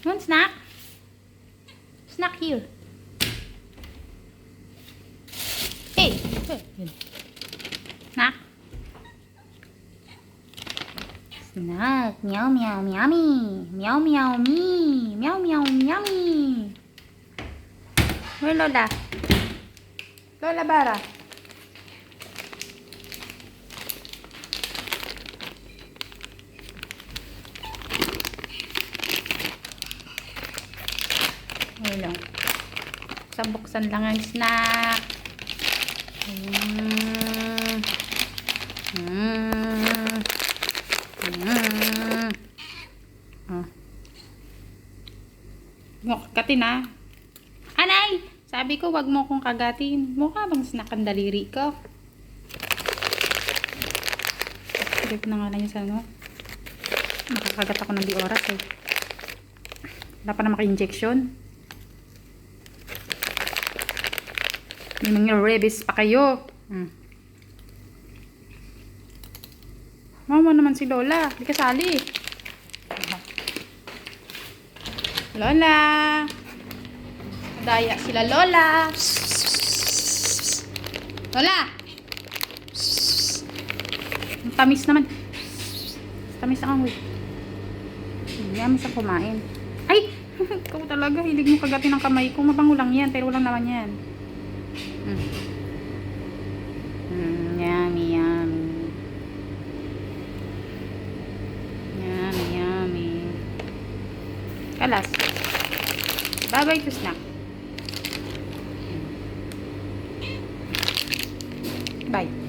Want snack? Snack here. Hey! Snack? Snack. Meow, meow, meowmy. Meow, meow, me. Meow, meow, meowmy. Where Lola? Lola Bara. Ayun lang. Buksan lang ang snack. Kagatin na. Anay! Sabi ko, wag mo kong kagatin. Mukha bang snack ang daliri ko? Trip na nga lang yun sa ano. Nakakagat ako ng di oras eh. Wala pa na maka-injection. May mga rabies pa kayo. Mama naman si Lola. Hindi kasali. Lola. Daya sila Lola. Lola. Ang tamis naman. Tamis na kang yummy sa kumain. Ay! Ikaw talaga. Hilig mo kagatin ng kamay ko. Mabango lang yan. Pero walang naman yan. Yummy, yummy. Yummy, yummy. Kalas. Bye-bye to snack. Bye.